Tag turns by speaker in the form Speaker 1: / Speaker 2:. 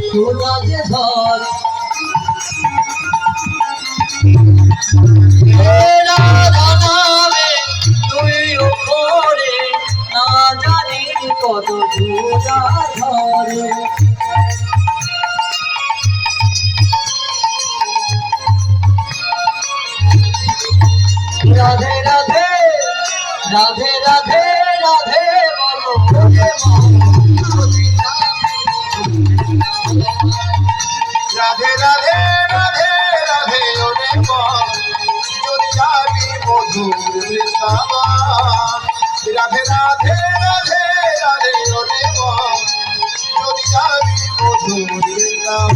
Speaker 1: সোনা যে ধর তুই ওপরে না জানি কত জোড়া ধরে রাধে রাধে রাধে রাধে রাধে বলো
Speaker 2: রাধে রাধে রাধে রাধে ওরে মন যদি যাবি মধুর বৃন্দাবন রাধে রাধে রাধে রাধে ওরে মন যদি যাবি মধুর বৃন্দাবন